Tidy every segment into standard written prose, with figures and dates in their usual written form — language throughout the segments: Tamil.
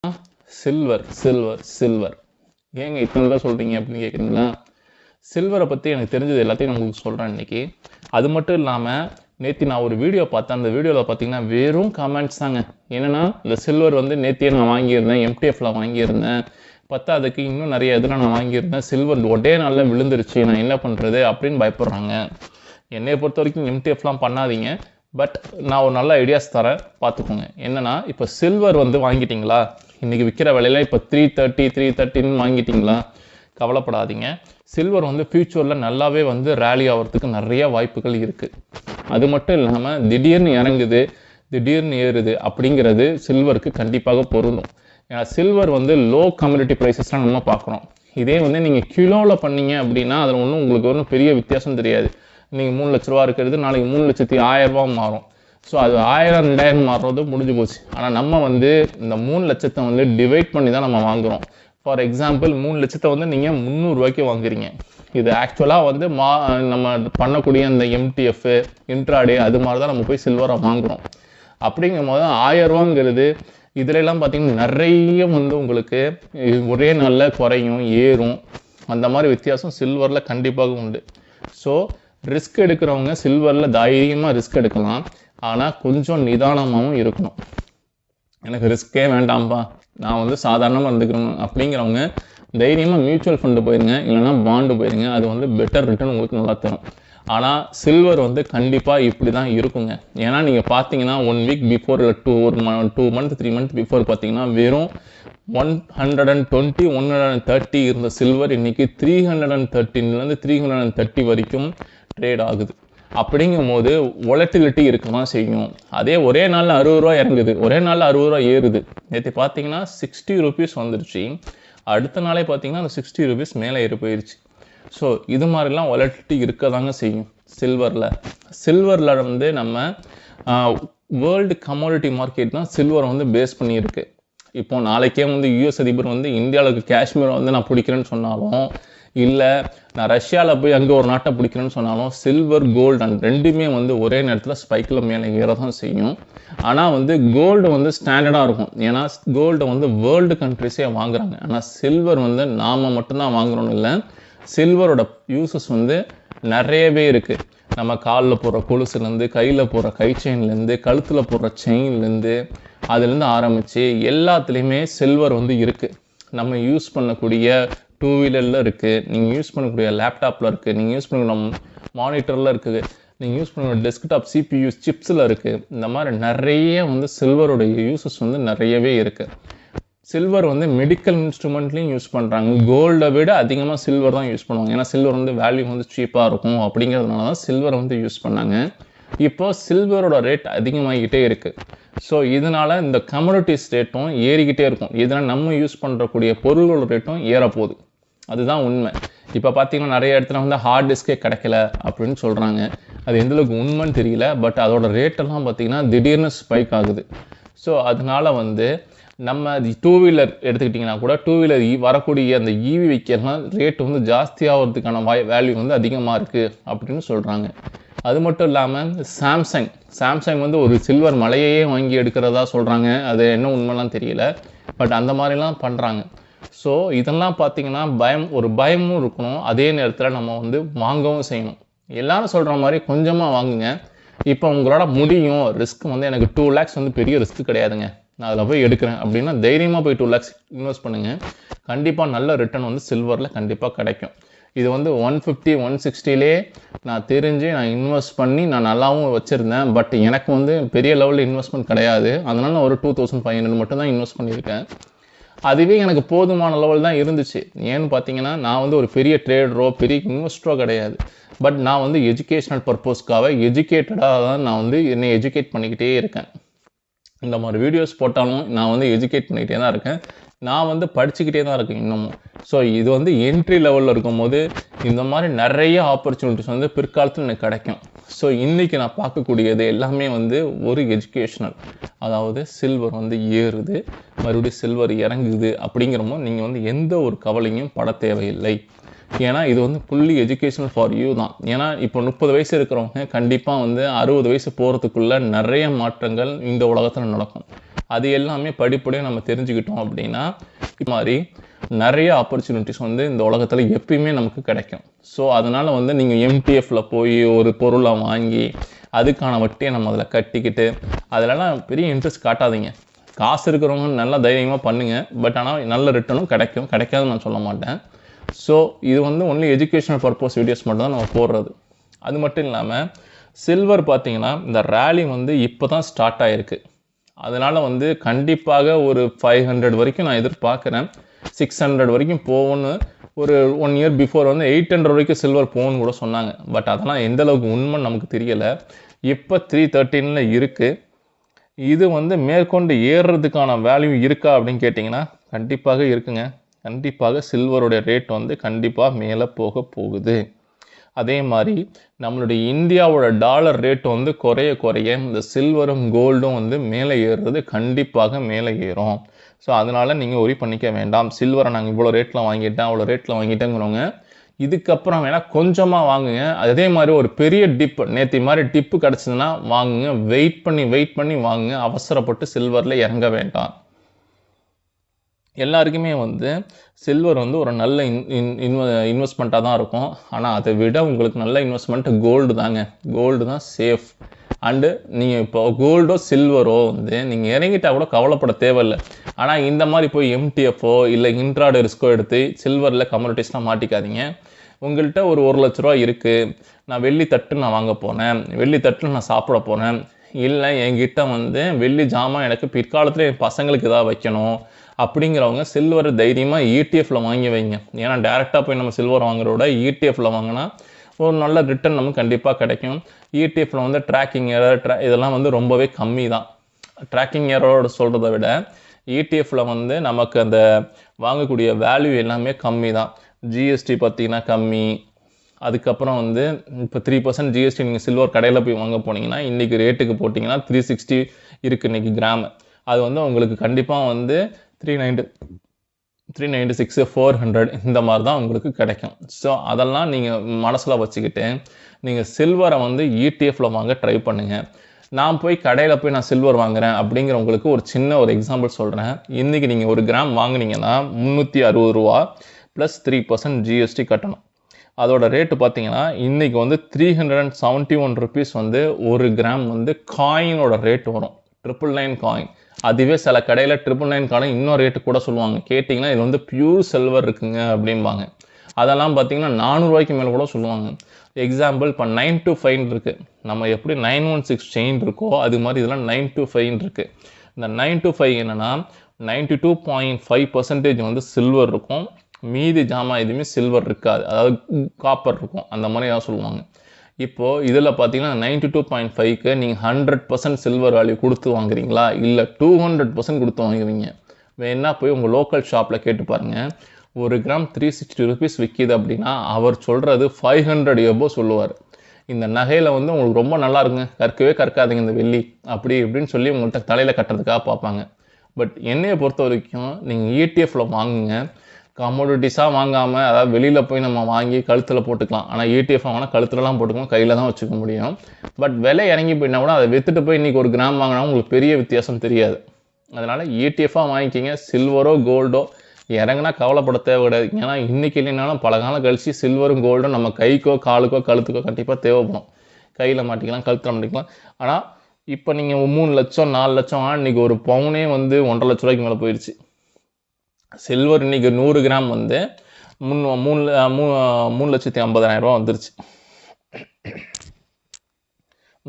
சில்வர் சில்வர் சில்வர் ஏங்க இத்தனை சொல்கிறீங்க அப்படின்னு கேட்குறீங்களா? சில்வரை பற்றி எனக்கு தெரிஞ்சது எல்லாத்தையும் நான் உங்களுக்கு சொல்கிறேன் இன்றைக்கி. அது மட்டும் இல்லாமல் நேற்று நான் ஒரு வீடியோ பார்த்தேன். அந்த வீடியோவில் பார்த்தீங்கன்னா வெறும் கமெண்ட்ஸ் தாங்க. என்னென்னா இந்த சில்வர் வந்து நேற்றே நான் வாங்கியிருந்தேன், எம்டிஎஃப்ல வாங்கியிருந்தேன், பத்தாவதுக்கு இன்னும் நிறைய இதில் நான் வாங்கியிருந்தேன், சில்வர் ஒரே நாளில் விழுந்துருச்சு, நான் என்ன பண்ணுறது அப்படின்னு பயப்படுறாங்க. என்னையை பொறுத்த வரைக்கும் எம்டிஎஃப்லாம் பண்ணாதீங்க. பட் நான் ஒரு நல்ல ஐடியாஸ் தரேன், பார்த்துக்கோங்க. என்னென்னா இப்போ சில்வர் வந்து வாங்கிட்டீங்களா, இன்றைக்கி விற்கிற விலையில் இப்போ 330 வாங்கிட்டீங்களா, கவலைப்படாதீங்க. சில்வர் வந்து ஃப்யூச்சரில் நல்லாவே வந்து ரேலி ஆகிறதுக்கு நிறைய வாய்ப்புகள் இருக்குது. அது மட்டும் இல்லாமல் திடீர்னு இறங்குது, திடீர்னு ஏறுது அப்படிங்கிறது சில்வருக்கு கண்டிப்பாக பொருந்தும். ஏன்னா சில்வர் வந்து லோ கம்யூனிட்டி ப்ரைஸஸ்லாம் நம்ம பார்க்குறோம். இதே வந்து நீங்கள் கிலோவில் பண்ணீங்க அப்படின்னா அதில் ஒன்றும் உங்களுக்கு ஒன்றும் பெரிய வித்தியாசம் தெரியாது. நீங்கள் 3 லட்ச ரூபா இருக்கிறது நாளைக்கு 3,10,000 மாறும். ஸோ அது 1000 2000 மாறுறது முடிஞ்சு போச்சு. ஆனால் நம்ம வந்து இந்த 3 லட்சத்தை வந்து டிவைட் பண்ணி தான் நம்ம வாங்குகிறோம். ஃபார் எக்ஸாம்பிள் 3 லட்சத்தை வந்து நீங்கள் 300 ரூபாய்க்கு வாங்குறீங்க. இது ஆக்சுவலாக வந்து நம்ம பண்ணக்கூடிய அந்த எம்டிஎஃப் இன்ட்ராடே அது மாதிரி தான் நம்ம போய் சில்வரை வாங்குகிறோம். அப்படிங்கும் போது 1000 ரூபாங்கிறது இதிலெல்லாம் பார்த்தீங்கன்னா நிறைய வந்து உங்களுக்கு ஒரே நாளில் குறையும் ஏறும். அந்த மாதிரி வித்தியாசம் சில்வரில் கண்டிப்பாக உண்டு. ஸோ ரிஸ்க் எடுக்கிறவங்க சில்வரில் தைரியமாக ரிஸ்க் எடுக்கலாம். ஆனால் கொஞ்சம் நிதானமாகவும் இருக்கணும். எனக்கு ரிஸ்க்கே வேண்டாம்ப்பா, நான் வந்து சாதாரணமாக இருந்துக்கிறோம் அப்படிங்கிறவங்க தைரியமாக மியூச்சுவல் ஃபண்டு போயிருங்க, இல்லைனா பாண்டு போயிருங்க. அது வந்து பெட்டர் ரிட்டர்ன் உங்களுக்கு நல்லா தரும். ஆனால் சில்வர் வந்து கண்டிப்பாக இப்படி தான் இருக்குங்க. ஏன்னா நீங்கள் பார்த்தீங்கன்னா 1 வீக் பிஃபோர் இல்லை 2 மந்த் 3 மந்த் பிஃபோர் பார்த்தீங்கன்னா வெறும் 120 130 இருந்த சில்வர் இன்றைக்கி 313 330 வரைக்கும் ட்ரேட் ஆகுது. அப்படிங்கும் போது வொலட்டிலிட்டி இருக்க தான் செய்யும். அதே ஒரே நாளில் 60 ரூபா இறங்குது, ஒரே நாளில் 60 ரூபா ஏறுது. நேற்று பார்த்தீங்கன்னா 60 rupees வந்துருச்சு, அடுத்த நாளே பார்த்தீங்கன்னா அந்த 60 rupees மேலே ஏறி போயிடுச்சு. ஸோ இது மாதிரிலாம் வொலட்டிலிட்டி இருக்க தாங்க செய்யும் சில்வரில் வந்து நம்ம வேர்ல்டு கமோடிட்டி மார்க்கெட் தான் சில்வரை வந்து பேஸ் பண்ணியிருக்கு. இப்போ நாளைக்கே வந்து யூஎஸ் அதிபர் வந்து இந்தியாவுக்கு காஷ்மீரை வந்து நான் பிடிக்கிறேன்னு சொன்னாலும், இல்லை நான் ரஷ்யாவில் போய் அங்கே ஒரு நாட்டை பிடிக்கிறேன்னு சொன்னாலும் சில்வர் கோல்டு அண்ட் ரெண்டுமே வந்து ஒரே நேரத்தில் ஸ்பைக்கில் மேலே ஏற தான் செய்யும். ஆனால் வந்து கோல்டு வந்து ஸ்டாண்டர்டாக இருக்கும். ஏன்னா கோல்டை வந்து வேர்ல்டு கண்ட்ரிஸே வாங்குறாங்க. ஆனால் சில்வர் வந்து நாம் மட்டும்தான் வாங்குறோன்னு இல்லை, சில்வரோட யூசஸ் வந்து நிறையவே இருக்குது. நம்ம காலில் போடுற கொலுசுலேருந்து, கையில் போடுற கை செயின்லேருந்து, கழுத்தில் போடுற செயின்லேருந்து, அதுலேருந்து ஆரம்பித்து எல்லாத்துலேயுமே சில்வர் வந்து இருக்குது. நம்ம யூஸ் பண்ணக்கூடிய 2 வீலரில் இருக்குது, நீங்கள் யூஸ் பண்ணக்கூடிய லேப்டாப்பில் இருக்குது, நீங்கள் யூஸ் பண்ணக்கூடிய மானிட்டரில் இருக்குது, நீங்கள் யூஸ் பண்ணக்கூடிய டெஸ்க்டாப் CPU சிப்ஸில் இருக்குது. இந்த மாதிரி நிறைய வந்து சில்வருடைய யூசஸ் வந்து நிறையவே இருக்குது. சில்வர் வந்து மெடிக்கல் இன்ஸ்ட்ருமெண்ட்லேயும் யூஸ் பண்ணுறாங்க. கோல்டை விட அதிகமாக சில்வர் தான் யூஸ் பண்ணுவாங்க. ஏன்னா சில்வர் வந்து வேல்யூ வந்து சீப்பாக இருக்கும் அப்படிங்கிறதுனால தான் சில்வரை வந்து யூஸ் பண்ணாங்க. இப்போ சில்வரோட ரேட் அதிகமாகிக்கிட்டே இருக்குது. ஸோ இதனால் இந்த கமோடிட்டிஸ் ரேட்டும் ஏறிக்கிட்டே இருக்கும். இதனால் நம்ம யூஸ் பண்ணுறக்கூடிய பொருளோட ரேட்டும் ஏறப்போகுது. அதுதான் உண்மை. இப்போ பார்த்தீங்கன்னா நிறைய இடத்துல வந்து ஹார்ட் டிஸ்கே கிடைக்கல அப்படின்னு சொல்கிறாங்க. அது எந்தளவுக்கு உண்மைன்னு தெரியல. பட் அதோட ரேட்டெல்லாம் பார்த்தீங்கன்னா திடீர்னு ஸ்பைக் ஆகுது. ஸோ அதனால் வந்து நம்ம 2 வீலர் எடுத்துக்கிட்டிங்கன்னா கூட 2 வீலர் வரக்கூடிய அந்த EV வைக்கலாம் ரேட் வந்து ஜாஸ்தியாகிறதுக்கான வேல்யூ வந்து அதிகமாக இருக்குது அப்படின்னு சொல்கிறாங்க. அது மட்டும் இல்லாமல் சாம்சங் வந்து ஒரு சில்வர் மலையையே வாங்கி எடுக்கிறதா சொல்கிறாங்க. அது என்ன உண்மைலாம் தெரியல. பட் அந்த மாதிரிலாம் பண்ணுறாங்க. ஸோ இதெல்லாம் பார்த்திங்கன்னா ஒரு பயமும் இருக்கணும். அதே நேரத்தில் நம்ம வந்து வாங்கவும் செய்யணும். எல்லாரும் சொல்கிற மாதிரி கொஞ்சமாக வாங்குங்க. இப்போ உங்களோட முடியும், ரிஸ்க் வந்து எனக்கு 2 lakhs வந்து பெரிய ரிஸ்க் கிடையாதுங்க, நான் அதில் போய் எடுக்கிறேன் அப்படின்னா தைரியமாக போய் 2 lakhs இன்வெஸ்ட் பண்ணுங்கள். கண்டிப்பாக நல்ல ரிட்டர்ன் வந்து சில்வரில் கண்டிப்பாக கிடைக்கும். இது வந்து 150 160லே நான் தெரிஞ்சு நான் இன்வெஸ்ட் பண்ணி நான் நல்லாவும் வச்சுருந்தேன். பட் எனக்கு வந்து பெரிய லெவலில் இன்வெஸ்ட்மெண்ட் கிடையாது. அதனால் நான் ஒரு 2500 மட்டும் தான் இன்வெஸ்ட் பண்ணியிருக்கேன். அதுவே எனக்கு போதுமான லெவல் தான் இருந்துச்சு. ஏன்னு பார்த்தீங்கன்னா நான் வந்து ஒரு பெரிய ட்ரேடரோ பெரிய இன்வெஸ்டரோ கிடையாது. பட் நான் வந்து எஜுகேஷ்னல் பர்பஸ்க்காக எஜுகேட்டடாக தான் நான் வந்து என்னை எஜுகேட் பண்ணிக்கிட்டே இருக்கேன். இந்த மாதிரி வீடியோஸ் போட்டாலும் நான் வந்து எஜுகேட் பண்ணிக்கிட்டே தான் இருக்கேன். நான் வந்து படிச்சுக்கிட்டே தான் இருக்கேன் இன்னமும். ஸோ இது வந்து என்ட்ரி லெவலில் இருக்கும்போது இந்த மாதிரி நிறைய ஆப்பர்ச்சுனிட்டிஸ் வந்து பிற்காலத்தில் எனக்கு கிடைக்கும். ஸோ இன்றைக்கி நான் பார்க்கக்கூடியது எல்லாமே வந்து ஒரு எஜுகேஷ்னல். அதாவது சில்வர் வந்து ஏறுது, மறுபடியும் சில்வர் இறங்குது அப்படிங்கிறப்போ நீங்கள் வந்து எந்த ஒரு கவலையும் பட தேவையில்லை. ஏன்னா இது வந்து ஃபுல்லி எஜுகேஷனல் ஃபார் யூ தான். ஏன்னா இப்போ 30 வயசு இருக்கிறவங்க கண்டிப்பாக வந்து 60 வயசு போகிறதுக்குள்ளே நிறைய மாற்றங்கள் இந்த உலகத்தில் நடக்கும். அது எல்லாமே படிப்படியாக நம்ம தெரிஞ்சுக்கிட்டோம் அப்படின்னா இது மாதிரி நிறைய ஆப்பர்ச்சுனிட்டிஸ் வந்து இந்த உலகத்தில் எப்பயுமே நமக்கு கிடைக்கும். ஸோ அதனால் வந்து நீங்கள் எம்டிஎஃப்ல போய் ஒரு பொருளை வாங்கி அதுக்கான வட்டியை நம்ம அதில் கட்டிக்கிட்டு அதிலலாம் பெரிய இன்ட்ரெஸ்ட் காட்டாதீங்க. காசு இருக்கிறவங்க நல்லா தைரியமாக பண்ணுங்கள். பட் ஆனால் நல்ல ரிட்டர்னும் கிடைக்காதுன்னு நான் சொல்ல மாட்டேன். ஸோ இது வந்து ஒன்லி எஜுகேஷனல் பர்பஸ் வீடியோஸ் மட்டும் தான் நம்ம போடுறது. அது மட்டும் இல்லாமல் சில்வர் பார்த்தீங்கன்னா இந்த ரேலி வந்து இப்போ தான் ஸ்டார்ட் ஆகிருக்கு. அதனால் வந்து கண்டிப்பாக ஒரு 500 வரைக்கும் நான் எதிர்பார்க்குறேன். 600 வரைக்கும் போகும்னு ஒரு 1 இயர் பிஃபோர் வந்து 800 வரைக்கும் சில்வர் போகணுன்னு கூட சொன்னாங்க. பட் அதெல்லாம் எந்த அளவுக்கு உண்மைன்னு நமக்கு தெரியலை. இப்போ 313 இருக்குது. இது வந்து மேற்கொண்டு ஏறுறதுக்கான வேல்யூ இருக்கா அப்படின்னு கேட்டிங்கன்னா கண்டிப்பாக இருக்குங்க. கண்டிப்பாக சில்வருடைய ரேட் வந்து கண்டிப்பாக மேலே போகுது. அதே மாதிரி நம்மளுடைய இந்தியாவோட டாலர் ரேட் வந்து குறைய இந்த சில்வரும் கோல்டும் வந்து மேலே ஏறுறது கண்டிப்பாக மேலே ஏறும். ஸோ அதனால் நீங்கள் ஒரி பண்ணிக்க வேண்டாம். சில்வரை நாங்கள் இவ்வளோ ரேட்டில் வாங்கிட்டேன் அவ்வளோ ரேட்டில் வாங்கிட்டேங்கிறவங்க இதுக்கப்புறம் வேணால் கொஞ்சமாக வாங்குங்க. அதே மாதிரி ஒரு பெரிய டிப்பு நேற்று மாதிரி டிப்பு கிடச்சிதுன்னா வாங்குங்க. வெயிட் பண்ணி வாங்குங்க. அவசரப்பட்டு சில்வரில் இறங்க வேண்டாம். எல்லாருக்குமே வந்து சில்வர் வந்து ஒரு நல்ல இன்வெஸ்ட்மெண்ட்டாக தான் இருக்கும். ஆனால் அதை விட உங்களுக்கு நல்ல இன்வெஸ்ட்மெண்ட் கோல்டு தாங்க. கோல்டு தான் சேஃப். அண்டு நீங்கள் இப்போ கோல்டோ சில்வரோ வந்து நீங்கள் இறங்கிட்டா கூட கவலைப்பட தேவையில்லை. ஆனால் இந்த மாதிரி போய் எம்டிஎஃப்ஓ இல்லை இன்ட்ராடே ரிஸ்கோ எடுத்து சில்வரில் கம்யூனிட்டிஸ்லாம் மாட்டிக்காதீங்க. உங்கள்கிட்ட ஒரு 1 லட்ச ரூபா இருக்குது, நான் வெள்ளி தட்டு நான் வாங்க போனேன், வெள்ளி தட்டில் நான் சாப்பிட போனேன், இல்லை என்கிட்ட வந்து வெள்ளி ஜாமான் எனக்கு பிற்காலத்தில் என் பசங்களுக்கு ஏதாவது வைக்கணும் அப்படிங்கிறவங்க சில்வர் தைரியமாக இடிஎஃப்ல வாங்கி வைங்க. ஏன்னா டேரெக்டாக போய் நம்ம சில்வர் வாங்குறத விட இடிஎஃப்ல வாங்கினா ஒரு நல்ல ரிட்டர்ன் நமக்கு கண்டிப்பாக கிடைக்கும். இடிஎஃப்ல வந்து ட்ராக்கிங் எரர் இதெல்லாம் வந்து ரொம்பவே கம்மி தான். ட்ராக்கிங் எரரோட சொல்கிறத விட இடிஎஃப்ல வந்து நமக்கு அந்த வாங்கக்கூடிய வேல்யூ எல்லாமே கம்மி தான். ஜிஎஸ்டி பார்த்தீங்கன்னா கம்மி. அதுக்கப்புறம் வந்து இப்போ 3% ஜிஎஸ்டி நீங்கள் சில்வர் கடையில் போய் வாங்க போனீங்கன்னா இன்றைக்கி ரேட்டுக்கு போட்டிங்கன்னா 360 இருக்குது இன்றைக்கி கிராம். அது வந்து உங்களுக்கு கண்டிப்பாக வந்து 396 400 இந்த மாதிரி தான் உங்களுக்கு கிடைக்கும். ஸோ அதெல்லாம் நீங்கள் மனசில் வச்சுக்கிட்டு நீங்கள் சில்வரை வந்து இடிஎஃப்ல வாங்க ட்ரை பண்ணுங்கள். நான் போய் கடையில் போய் நான் சில்வர் வாங்குறேன் அப்படிங்கிறவங்களுக்கு ஒரு சின்ன ஒரு எக்ஸாம்பிள் சொல்கிறேன். இன்றைக்கி நீங்கள் 1 கிராம் வாங்கினீங்கன்னா 360 ரூபா ப்ளஸ் 3% ஜிஎஸ்டி கட்டணும். அதோட ரேட்டு பார்த்தீங்கன்னா இன்றைக்கி வந்து 371 ருபீஸ் வந்து 1 கிராம் வந்து காயினோட ரேட் வரும். 999 காயின். அதுவே சில கடையில் 999 காயின் இன்னும் ரேட்டு கூட சொல்லுவாங்க. கேட்டிங்கன்னா இது வந்து பியூர் சில்வர் இருக்குங்க அப்படிம்பாங்க. அதெல்லாம் பார்த்தீங்கன்னா 400 ரூபாய்க்கு மேலே கூட சொல்லுவாங்க. எக்ஸாம்பிள் இப்போ 925 இருக்குது. நம்ம எப்படி 916 செயின் இருக்கோ அது மாதிரி இதெல்லாம் 925 இருக்குது. இந்த 925 என்னென்னா 92.5% வந்து சில்வர் இருக்கும். மீதி ஜாமான் எதுவுமே சில்வர் இருக்காது, அதாவது காப்பர் இருக்கும். அந்த மாதிரி தான் சொல்லுவாங்க. இப்போது இதில் பார்த்தீங்கன்னா 92.5க்கு நீங்கள் 100% சில்வர் வேல்யூ கொடுத்து வாங்குறீங்களா இல்லை 200% கொடுத்து வாங்குவீங்க? வேணா போய் உங்கள் லோக்கல் ஷாப்பில் கேட்டு பாருங்கள். 1 கிராம் 360 ருபீஸ் விற்கிது அப்படின்னா அவர் சொல்கிறது 500 எபோ சொல்லுவார். இந்த நகையில் வந்து உங்களுக்கு ரொம்ப நல்லா இருக்குங்க, கற்கவே கற்காதுங்க இந்த வெள்ளி அப்படி இப்படின்னு சொல்லி உங்கள்கிட்ட தலையில் கட்டுறதுக்காக பார்ப்பாங்க. பட் என்னையை பொறுத்த வரைக்கும் நீங்கள் இடிஎஃப்ல வாங்குங்க. கமோடிட்டிஸாக வாங்காமல், அதாவது வெளியில் போய் நம்ம வாங்கி கழுத்தில் போட்டுக்கலாம். ஆனால் இடிஎஃப் வாங்கினா கழுத்துலலாம் போட்டுக்கலாம், கையில் தான் வச்சுக்க முடியும். பட் விலை இறங்கி போயினா கூட அதை விற்றுட்டு போய் இன்றைக்கி 1 கிராம் வாங்கினா உங்களுக்கு பெரிய வித்தியாசம் தெரியாது. அதனால் இடிஎஃபாக வாங்கிக்கிங்க. சில்வரோ கோல்டோ இறங்கினா கவலைப்பட தேவை கிடையாது. ஏன்னா இன்றைக்கி இல்லைனாலும் பல காலம் கழிச்சு சில்வரும் கோல்டும் நம்ம கைக்கோ காலுக்கோ கழுத்துக்கோ கண்டிப்பாக தேவைப்படும். கையில் மாட்டிக்கலாம், கழுத்தில் மாட்டிக்கலாம். ஆனால் இப்போ நீங்கள் 3 லட்சம் 4 லட்சம் இன்றைக்கி ஒரு பவுனே வந்து 1.5 லட்ச ரூபாய்க்கு மேலே போயிடுச்சு. சில்வர் இன்றைக்கி 100 கிராம் வந்து 3,50,000 ரூபா வந்துருச்சு.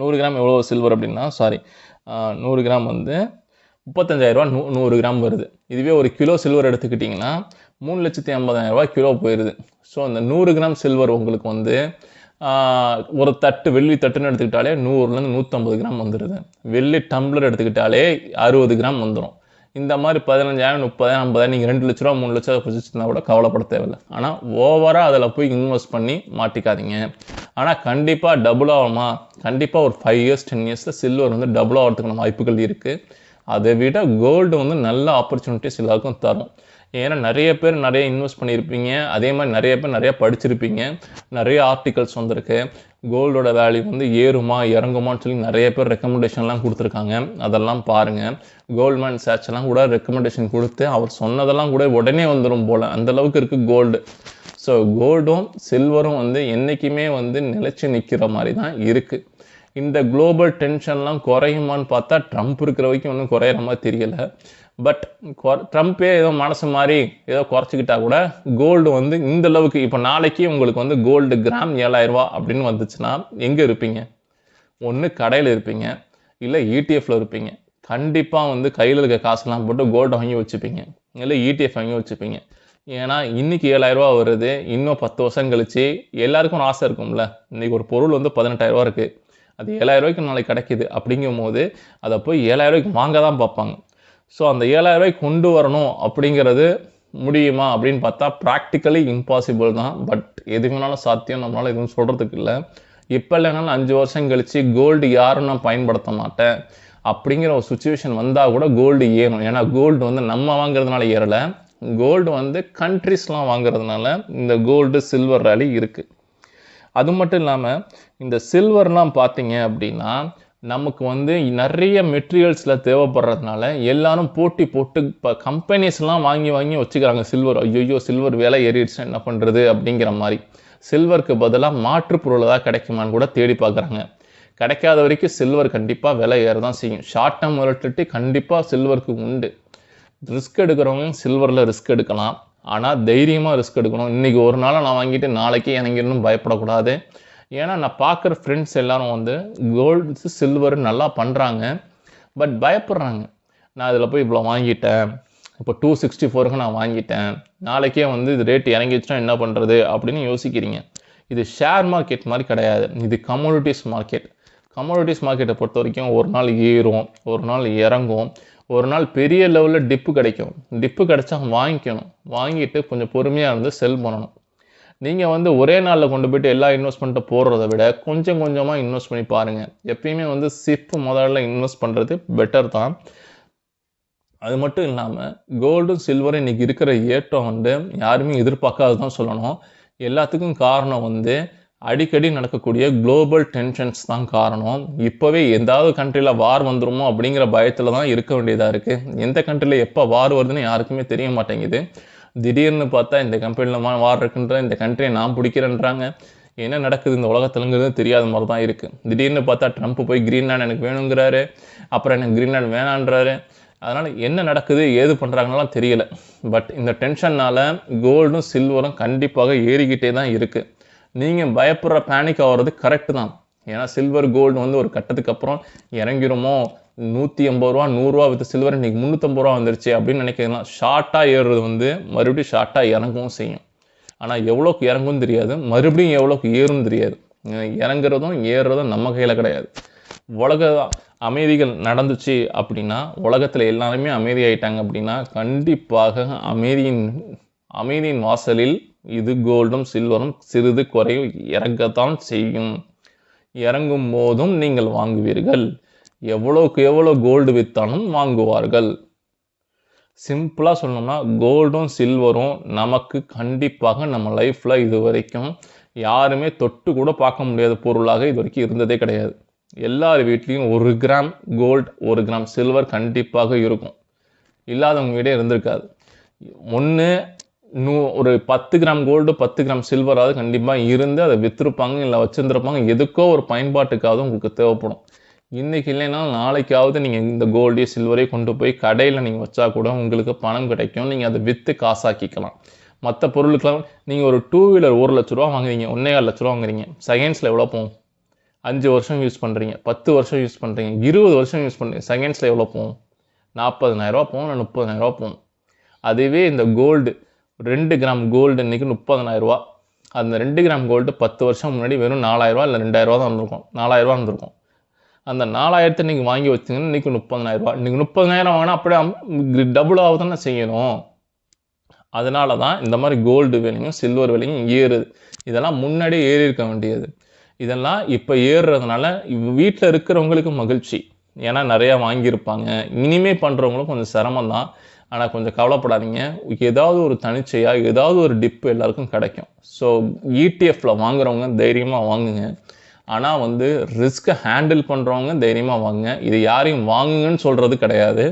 100 கிராம் எவ்வளோ சில்வர் அப்படின்னா 100 கிராம் வந்து 35,000 ரூபா 100 கிராம் வருது. இதுவே ஒரு கிலோ சில்வர் எடுத்துக்கிட்டிங்கன்னா 3,50,000 ரூபா கிலோ போயிடுது. ஸோ அந்த 100 கிராம் சில்வர் உங்களுக்கு வந்து ஒரு தட்டு வெள்ளி தட்டுன்னு எடுத்துக்கிட்டாலே 100லேருந்து 150 கிராம் வந்துடுது. வெள்ளி டம்ளர் எடுத்துக்கிட்டாலே 60 கிராம் வந்துடும். இந்த மாதிரி 15,000 30,000 50,000 நீங்கள் 2 லட்ச ரூபா 3 லட்ச ரூபா வச்சுருந்தா கூட கவலைப்பட தேவையில்லை. ஆனால் ஓவராக அதில் போய் இன்வெஸ்ட் பண்ணி மாட்டிக்காதீங்க. ஆனால் கண்டிப்பாக டபுள் ஆகுமா? கண்டிப்பாக ஒரு 5 இயர்ஸ் 10 இயர்ஸில் சில்வர் வந்து டபுள் ஆகிறதுக்கான வாய்ப்புகள் இருக்குது. அதை விட கோல்டு வந்து நல்ல ஆப்பர்ச்சுனிட்டிஸ் எல்லாருக்கும் தரும். ஏன்னா நிறைய பேர் நிறைய இன்வெஸ்ட் பண்ணியிருப்பீங்க, அதே மாதிரி நிறைய பேர் நிறைய படிச்சிருப்பீங்க, நிறைய ஆர்டிகல்ஸ் வந்திருக்கு. கோல்டோட வேல்யூ வந்து ஏறுமா இறங்குமான்னு சொல்லி நிறைய பேர் ரெக்கமெண்டேஷன்லாம் கொடுத்துருக்காங்க. அதெல்லாம் பாருங்கள். கோல்ட்மேன் சாட்ச்லாம் கூட ரெக்கமெண்டேஷன் கொடுத்து அவர் சொன்னதெல்லாம் கூட உடனே வந்துடும் போல், அந்தளவுக்கு இருக்குது கோல்டு. ஸோ கோல்டும் சில்வரும் வந்து என்றைக்குமே வந்து நிலைச்சி நிற்கிற மாதிரி தான் இருக்குது. இந்த குளோபல் டென்ஷன்லாம் குறையுமான்னு பார்த்தா ட்ரம்ப் இருக்கிற வரைக்கும் ஒன்றும் குறையிற மாதிரி தெரியலை. பட் ட்ரம்ப்பே ஏதோ மனசு மாதிரி ஏதோ குறைச்சிக்கிட்டா கூட கோல்டு வந்து இந்த அளவுக்கு இப்போ நாளைக்கு உங்களுக்கு வந்து கோல்டு கிராம் 7000 ரூபா அப்படின்னு வந்துச்சுன்னா எங்கே இருப்பீங்க? ஒன்று கடையில் இருப்பீங்க, இல்லை இடிஎஃப்ல இருப்பீங்க. கண்டிப்பாக வந்து கையில் இருக்க காசுலாம் போட்டு கோல்டை வாங்கி வச்சுப்பீங்க, இல்லை இடிஎஃப் வாங்கி வச்சுப்பீங்க. ஏன்னா இன்றைக்கி 7000 ரூபா வருது, இன்னும் 10 வருஷம் கழிச்சு எல்லாருக்கும் ஒரு ஆசை இருக்கும்ல. இன்றைக்கி ஒரு பொருள் வந்து 18,000 ரூபா இருக்குது, அது 7000 ரூபாய்க்கு நாளைக்கு கிடைக்கிது. அப்படிங்கும் போது அதை போய் 7000 ரூபாய்க்கு வாங்க தான் பார்ப்பாங்க. ஸோ அந்த 7000 ரூபாய்க்கு கொண்டு வரணும் அப்படிங்கிறது முடியுமா அப்படின்னு பார்த்தா ப்ராக்டிக்கலி இம்பாசிபிள் தான். பட் எது வேணாலும் சாத்தியம், நம்மளால் எதுவும் சொல்கிறதுக்கு இல்லை. இப்போ இல்லைனாலும் 5 வருஷம் கழித்து கோல்டு யாரும் நான் பயன்படுத்த மாட்டேன் அப்படிங்கிற ஒரு சுச்சுவேஷன் வந்தால் கூட கோல்டு ஏறும். ஏன்னா கோல்டு வந்து நம்ம வாங்குறதுனால ஏறலை, கோல்டு வந்து கண்ட்ரிஸ்லாம் வாங்குறதுனால இந்த கோல்டு சில்வர் ரேலி இருக்குது. அது மட்டும் இல்லாமல் இந்த சில்வர்லாம் பார்த்தீங்க அப்படின்னா நமக்கு வந்து நிறைய மெட்டீரியல்ஸில் தேவைப்படுறதுனால எல்லாரும் போட்டி போட்டு இப்போ கம்பெனிஸ்லாம் வாங்கி வச்சுக்கிறாங்க சில்வர். ஐயோ சில்வர் விலை ஏறிடுச்சுன்னா என்ன பண்ணுறது அப்படிங்கிற மாதிரி. சில்வருக்கு பதிலாக மாற்று பொருள் தான் கிடைக்குமான்னு கூட தேடி பார்க்குறாங்க. கிடைக்காத வரைக்கும் சில்வர் கண்டிப்பாக விலை ஏற தான் செய்யும். ஷார்ட் டேர்ம் வாலட்டிலிட்டி கண்டிப்பாக சில்வருக்கு உண்டு. ரிஸ்க் எடுக்கிறவங்க சில்வரில் ரிஸ்க் எடுக்கலாம், ஆனால் தைரியமாக ரிஸ்க் எடுக்கணும். இன்றைக்கி ஒரு நாளை நான் வாங்கிட்டு நாளைக்கு எனக்கு இன்னும் பயப்படக்கூடாது. ஏன்னா நான் பார்க்குற ஃப்ரெண்ட்ஸ் எல்லாரும் வந்து கோல்டு சில்வர் நல்லா பண்ணுறாங்க, பட் பயப்படுறாங்க. நான் இதில் போய் இவ்வளோ வாங்கிட்டேன், இப்போ 264க்கு நான் வாங்கிட்டேன், நாளைக்கே வந்து இது ரேட் இறங்கிடுச்சுன்னா என்ன பண்ணுறது அப்படின்னு யோசிக்கிறீங்க. இது ஷேர் மார்க்கெட் மாதிரி கிடையாது, இது கமோடிட்டிஸ் மார்க்கெட். கமோடிட்டிஸ் மார்க்கெட்டை பொறுத்த வரைக்கும் ஒரு நாள் ஏறும், ஒரு நாள் இறங்கும், ஒரு நாள் பெரிய லெவலில் டிப்பு கிடைக்கும். டிப்பு கிடைச்சா வாங்கிக்கணும், வாங்கிட்டு கொஞ்சம் பொறுமையாக இருந்து செல் பண்ணணும். நீங்கள் வந்து ஒரே நாளில் கொண்டு போய்ட்டு எல்லா இன்வெஸ்ட்மெண்ட்டை போடுறத விட கொஞ்சம் கொஞ்சமாக இன்வெஸ்ட் பண்ணி பாருங்கள். எப்பயுமே வந்து சிப் முதல்ல இன்வெஸ்ட் பண்ணுறது பெட்டர் தான். அது மட்டும் இல்லாமல் கோல்டும் சில்வரும் இன்றைக்கி இருக்கிற ஏற்றம் வந்து யாருமே எதிர்பார்க்காது தான் சொல்லணும். எல்லாத்துக்கும் காரணம் வந்து அடிக்கடி நடக்கக்கூடிய குளோபல் டென்ஷன்ஸ் தான் காரணம். இப்போவே எந்தாவது கண்ட்ரியில் வார் வந்துருமோ அப்படிங்கிற பயத்தில் தான் இருக்க வேண்டியதாக இருக்குது. எந்த கண்ட்ரியில் எப்போ வார் வருதுன்னு யாருக்குமே தெரிய மாட்டேங்குது. திடீர்னு பார்த்தா இந்த கம்பெனியில் வார் இருக்குன்ற, இந்த கண்ட்ரியை நான் பிடிக்கிறேன்றாங்க. என்ன நடக்குது இந்த உலகத்துலங்கிறது தெரியாத மாதிரி தான் இருக்குது. திடீர்னு பார்த்தா ட்ரம்ப் போய் கிரீன்லேண்ட் எனக்கு வேணுங்கிறாரு, அப்புறம் எனக்கு கிரீன்லேண்ட் வேணான்றாரு. அதனால் என்ன நடக்குது ஏது பண்ணுறாங்கலாம் தெரியல. பட் இந்த டென்ஷன்னால் கோல்டும் சில்வரும் கண்டிப்பாக ஏறிக்கிட்டே தான் இருக்குது. நீங்கள் பயப்படுற பேனிக் ஆகிறது கரெக்டு தான். ஏன்னா சில்வர் கோல்டு வந்து ஒரு கட்டத்துக்கு அப்புறம் இறங்கிருமோ, 180 ரூபா 100 ரூபா வித் சில்வர் இன்றைக்கி 350 ரூபா வந்துருச்சு அப்படின்னு நினைக்கிறதுலாம். ஷார்ட்டாக ஏறுறது வந்து மறுபடியும் ஷார்ட்டாக இறங்கவும் செய்யும். ஆனால் எவ்வளோக்கு இறங்கும் தெரியாது, மறுபடியும் எவ்வளோக்கு ஏறும் தெரியாது. இறங்குறதும் ஏறுறதும் நம்ம கையில் கிடையாது. உலக அமைதிகள் நடந்துச்சு அப்படின்னா, உலகத்தில் எல்லாருமே அமைதியாயிட்டாங்க அப்படின்னா கண்டிப்பாக அமைதியின் வாசலில் இது கோல்டும் சில்வரும் சிறிது குறையும் இறங்கத்தான் செய்யும். இறங்கும் போதும் நீங்கள் வாங்குவீர்கள். எவ்வளோக்கு எவ்வளோ கோல்டு விற்றாலும் வாங்குவார்கள். சிம்பிளாக சொல்லணும்னா கோல்டும் சில்வரும் நமக்கு கண்டிப்பாக நம்ம லைஃப்பில் இது வரைக்கும் யாருமே தொட்டு கூட பார்க்க முடியாத பொருளாக இது வரைக்கும் இருந்ததே கிடையாது. எல்லார் வீட்லேயும் 1 கிராம் கோல்டு 1 கிராம் சில்வர் கண்டிப்பாக இருக்கும். இல்லாதவங்க வீடே இருந்திருக்காது. ஒன்று ஒரு 10 கிராம் கோல்டு 10 கிராம் சில்வராவது கண்டிப்பாக இருந்து அதை விற்றுருப்பாங்க, இல்லை வச்சுருந்துருப்பாங்க. எதுக்கோ ஒரு பயன்பாட்டுக்காவது உங்களுக்கு தேவைப்படும். இன்றைக்கி இல்லைன்னா நாளைக்காவது நீங்கள் இந்த கோல்டே சில்வரே கொண்டு போய் கடையில் நீங்கள் வச்சா கூட உங்களுக்கு பணம் கிடைக்கும். நீங்கள் அதை விற்று காசாக்கிக்கலாம். மற்ற பொருளுக்கெல்லாம் நீங்கள் ஒரு 2 வீலர் 1 லட்ச ரூபா வாங்குறீங்க, 1.25 லட்ச ரூபா வாங்குறீங்க. செகண்ட்ஸில் எவ்வளோ போகும்? 5 வருஷம் யூஸ் பண்ணுறீங்க, 10 வருஷம் யூஸ் பண்ணுறீங்க, 20 வருஷம் யூஸ் பண்ணுறீங்க. செகண்ட்ஸில் எவ்வளோ போகும்? 40,000 ரூபா போகும், இல்லை 30,000 ரூபா போகும். அதுவே இந்த கோல்டு 2 கிராம் கோல்டு இன்றைக்கி 30,000 ரூபா. அந்த 2 கிராம் கோல்டு 10 வருஷம் முன்னாடி வெறும் 4,000 ரூபா இல்லை 2,000 ரூபா தான் இருந்திருக்கும். 4,000 ரூபா இருந்திருக்கும். அந்த 4,000 நீங்கள் வாங்கி வச்சிங்கன்னா இன்றைக்கி 30,000 ரூபா. இன்றைக்கி 30,000 வாங்கினா அப்படியே டபுள் ஆக தானே செய்யணும். அதனால தான் இந்த மாதிரி கோல்டு விலையும் சில்வர் விலையும் ஏறுது. இதெல்லாம் முன்னாடியே ஏறி இருக்க வேண்டியது. இதெல்லாம் இப்போ ஏறுறதுனால வீட்டில் இருக்கிறவங்களுக்கு மகிழ்ச்சி. ஏன்னா நிறையா வாங்கியிருப்பாங்க. இனிமே பண்ணுறவங்களும் கொஞ்சம் சிரமம் தான். ஆனால் கொஞ்சம் கவலைப்படாதீங்க. ஏதாவது ஒரு தனிச்சையாக ஏதாவது ஒரு டிப்பு எல்லாருக்கும் கிடைக்கும். ஸோ ETF வாங்குறவங்க தைரியமாக வாங்குங்க. ஆனால் வந்து ரிஸ்க்கை ஹேண்டில் பண்ணுறவங்க தைரியமாக வாங்குங்க. இது யாரையும் வாங்குங்கன்னு சொல்கிறது கிடையாது.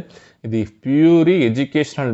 இது பியூரி எஜுகேஷ்னல்